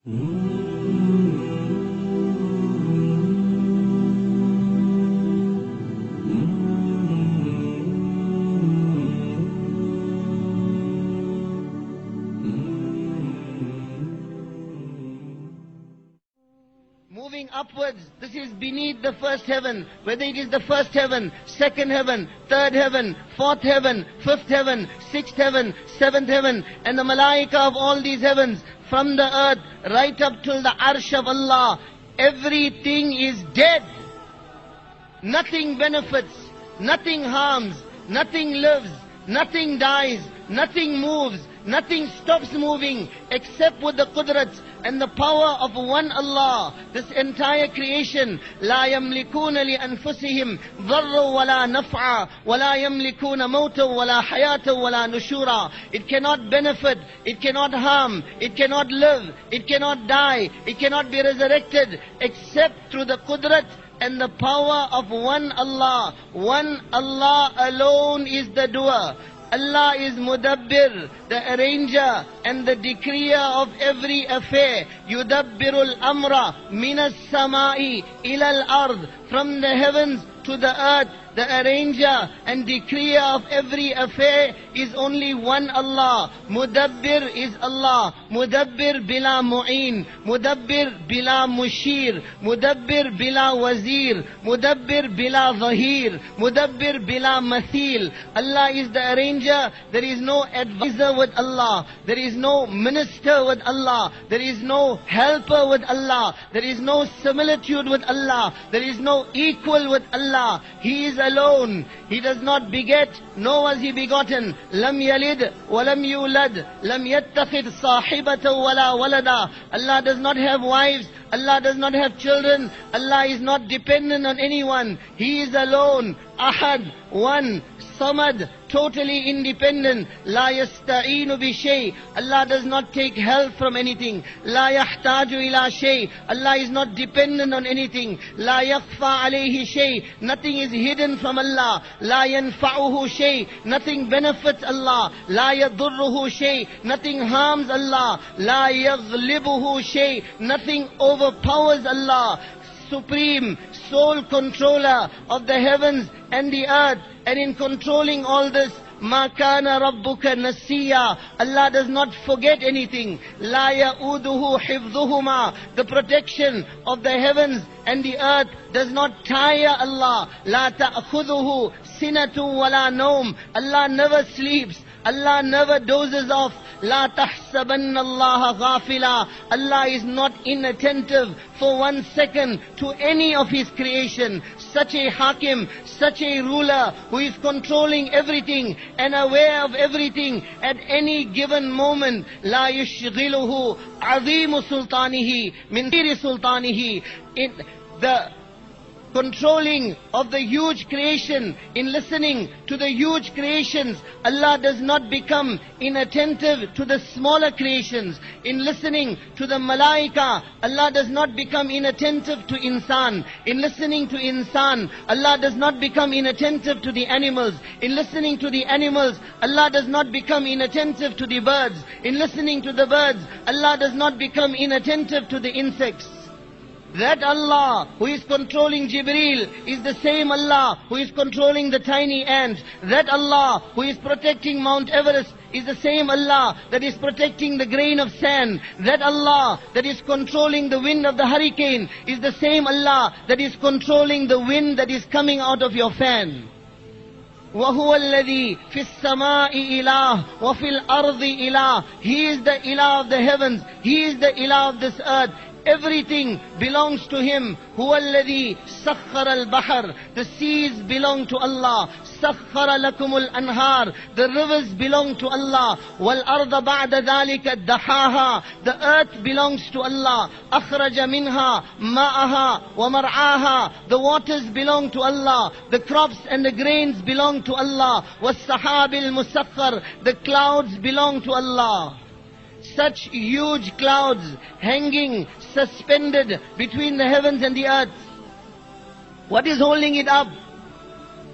Moving upwards, this is beneath the first heaven, whether it is the first heaven, second heaven, third heaven, fourth heaven, fifth heaven, sixth heaven, seventh heaven, and the malaika of all these heavens, from the earth right up till the arsh of Allah, everything is dead. Nothing benefits, nothing harms, nothing lives, nothing dies, nothing moves, nothing stops moving except with the qudrat and the power of one Allah. This entire creation, لا يملكون لأنفسهم ضرا ولا نفعا ولا يملكون موتا ولا حياة ولا نشورا. It cannot benefit, it cannot harm, it cannot live, it cannot die, it cannot be resurrected except through the qudrat and the power of one Allah. One Allah alone is the doer. Allah is Mudabbir, the arranger and the decreer of every affair. Yudabbirul amra minas samai ilal ard. From the heavens to the earth, the arranger and decreer of every affair is only one Allah. Mudabbir is Allah. Mudabbir bila mu'een. Mudabbir bila mushir. Mudabbir bila wazir. Mudabbir bila zahir. Mudabbir bila mathil. Allah is the arranger. There is no advisor with Allah. There is no minister with Allah. There is no helper with Allah. There is no similitude with Allah. There is no equal with Allah. He is alone. He does not beget, nor was he begotten. Lam yalid wa lam yulad. Lam yattakhid sahibata wala walada. Allah does not have wives. Allah does not have children. Allah is not dependent on anyone. He is alone. Ahad, one, Samad, totally independent. La yasta'inu bi shay. Allah does not take help from anything. La yahtaju ila shay. Allah is not dependent on anything. La yakhfa alayhi shay. Nothing is hidden from Allah. La yanfa'uhu shay. Nothing benefits Allah. La yadurruhu shay. Nothing harms Allah. La yaghlibuhu shay. Nothing overpowers Allah. Supreme, sole controller of the heavens and the earth, and in controlling all this, Ma kana rabbuka nasiya. Allah does not forget anything. La ya'uduhu hifdhuhuma. The protection of the heavens and the earth does not tire Allah. La ta'khudhuhu sinatu wala nawm. Allah never sleeps. Allah never dozes off. La tahsabanna Allah ghafila. Allah is not inattentive for 1 second to any of His creation. Such a hakim, such a ruler who is controlling everything and aware of everything at any given moment. La yushghiluhu azimu sultanihi min dhiri sultanihi. The controlling of the huge creation, in listening to the huge creations, Allah does not become inattentive to the smaller creations. In listening to the malaika, Allah does not become inattentive to insan. In listening to insan, Allah does not become inattentive to the animals. In listening to the animals, Allah does not become inattentive to the birds. In listening to the birds, Allah does not become inattentive to the insects. That Allah who is controlling Jibreel is the same Allah who is controlling the tiny ants. That Allah who is protecting Mount Everest is the same Allah that is protecting the grain of sand. That Allah that is controlling the wind of the hurricane is the same Allah that is controlling the wind that is coming out of your fan. وَهُوَ الَّذِي فِي السَّمَاءِ إِلَهٌ وَفِي الْأَرْضِ إِلَهٌ. He is the Ilah of the heavens. He is the Ilah of this earth. Everything belongs to Him. هُوَ الَّذِي سَخَّرَ الْبَحْرَ. The seas belong to Allah. سَخَّرَ لَكُمُ الْأَنْهَارِ. The rivers belong to Allah. وَالْأَرْضَ بَعْدَ ذَلِكَ دَحَاهَا. The earth belongs to Allah. أَخْرَجَ مِنْهَا مَاءَهَا وَمَرْعَاهَا. The waters belong to Allah. The crops and the grains belong to Allah. وَالسَّحَابِ الْمُسَخَّرِ. The clouds belong to Allah. Such huge clouds hanging, suspended between the heavens and the earth. What is holding it up?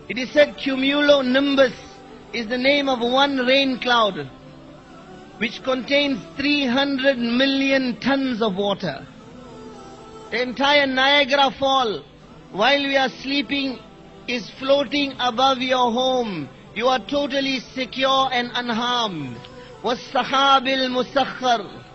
It is said cumulonimbus is the name of one rain cloud. which contains 300 million tons of water. The entire Niagara Fall, while we are sleeping, is floating above your home. You are totally secure and unharmed. وَالسَّحَابِ الْمُسَخَّرِ,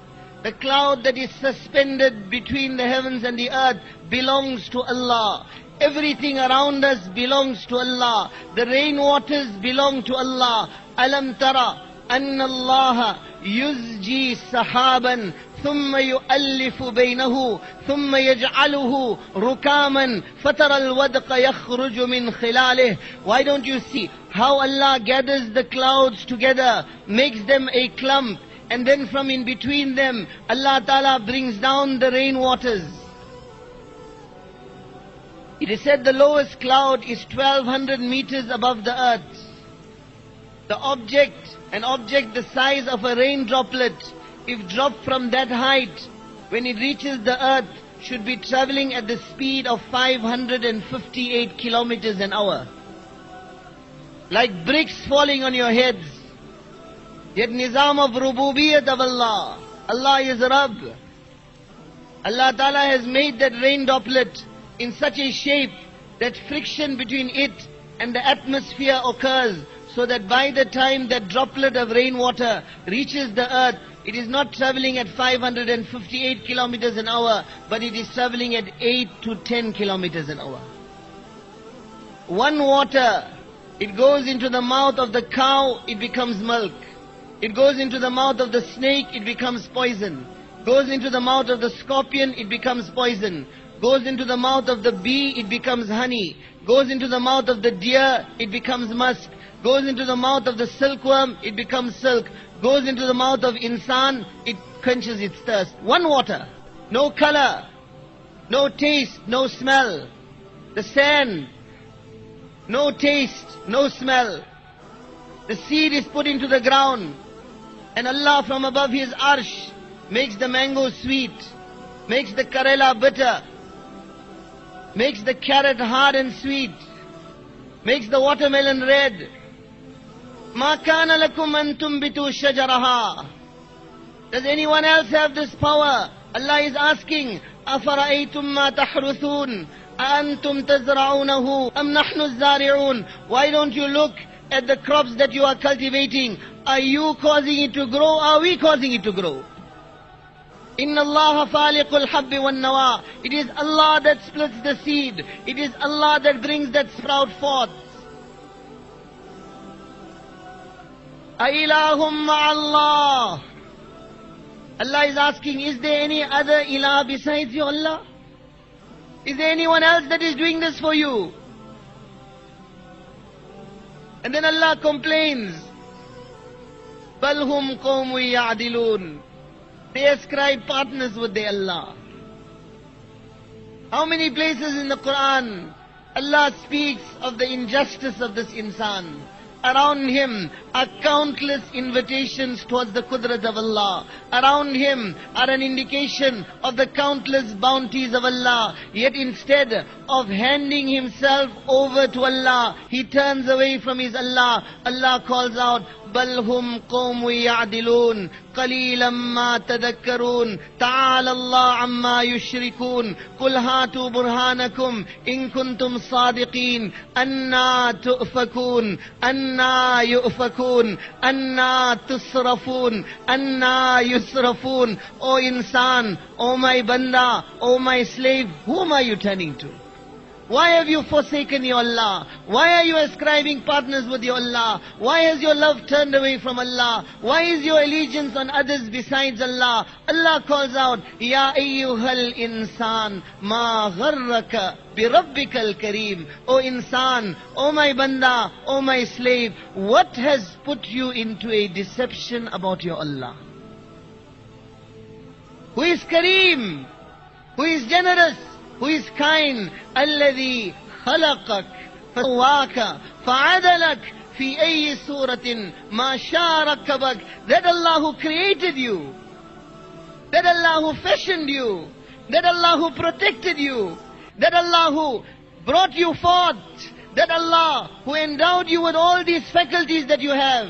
the cloud that is suspended between the heavens and the earth belongs to Allah. Everything around us belongs to Allah. The rainwaters belong to Allah. Alam tara anna Allah yuzji sahaban thumma yu'allifu baynahu thumma yaj'aluhu rukaman fatara al-wadqa yakhruju min khilalih. Why don't you see how Allah gathers the clouds together, makes them a clump, and then from in between them Allah Ta'ala brings down the rainwaters. It is said the lowest cloud is 1200 meters above the earth. An object the size of a rain droplet, if dropped from that height, when it reaches the earth, should be traveling at the speed of 558 kilometers an hour. Like bricks falling on your heads. Yet nizam of rububiyyat of Allah. Allah is Rabb. Allah Ta'ala has made that rain droplet in such a shape that friction between it and the atmosphere occurs, so that by the time that droplet of rainwater reaches the earth, it is not traveling at 558 kilometers an hour, but it is traveling at 8 to 10 kilometers an hour. One water, it goes into the mouth of the cow, it becomes milk. It goes into the mouth of the snake, it becomes poison. Goes into the mouth of the scorpion, it becomes poison. Goes into the mouth of the bee, it becomes honey. Goes into the mouth of the deer, it becomes musk. Goes into the mouth of the silkworm, it becomes silk. Goes into the mouth of insan, it quenches its thirst. One water, no color, no taste, no smell. The sand, no taste, no smell. The seed is put into the ground, and Allah from above His arsh makes the mango sweet, makes the karela bitter, makes the carrot hard and sweet, makes the watermelon red. مَا كَانَ لَكُمْ أَن تُنْبِتُوا شَجَرَهَا. Does anyone else have this power? Allah is asking, أَفَرَأَيْتُمْ مَا تَحْرُثُونَ أَأَنْتُمْ تَزْرَعُونَهُ أَمْ نَحْنُ الزَّارِعُونَ. Why don't you look at the crops that you are cultivating? Are you causing it to grow? Are we causing it to grow? Inna Allah faliqul habbi wan nawa. It is Allah that splits the seed. It is Allah that brings that sprout forth. Ailahum ma'allah. Allah is asking, is there any other ilah besides you, Allah? Is there anyone else that is doing this for you? And then Allah complains, Balhum qawmu ya'dilun. They ascribe partners with their Allah. How many places in the Quran Allah speaks of the injustice of this insan? Around him are countless invitations towards the qudrat of Allah. Around him are an indication of the countless bounties of Allah. Yet instead of handing himself over to Allah, he turns away from his Allah. Allah calls out, بَلْ هُمْ قَوْمٌ يَعْدِلُونَ قَلِيلًا مَا تَذَكَّرُونَ تَعَالَى اللَّهُ عَمَّا يُشْرِكُونَ قُلْ هَاتُوا بُرْهَانَكُمْ إِن كُنتُمْ صَادِقِينَ أَنَّا تُؤْفَكُونَ أَنَّا يُؤْفَكُونَ أَنَّا تُصْرَفُونَ أَنَّا يُصْرَفُونَ. O insan, O my banda, O my slave, whom are you turning to? Why have you forsaken your Allah? Why are you ascribing partners with your Allah? Why has your love turned away from Allah? Why is your allegiance on others besides Allah? Allah calls out, Ya ayyuhal insan, ma gharraka bi rabbikal kareem. O insan, O my banda, O my slave, what has put you into a deception about your Allah? Who is Kareem? Who is generous? Who is kind? الذي خلقك فسواك فعدلك في أي سورة ما شاء ركبك. That Allah who created you, that Allah who fashioned you, that Allah who protected you, that Allah who brought you forth, that Allah who endowed you with all these faculties that you have.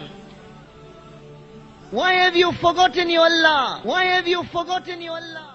Why have you forgotten your Allah? Why have you forgotten your Allah?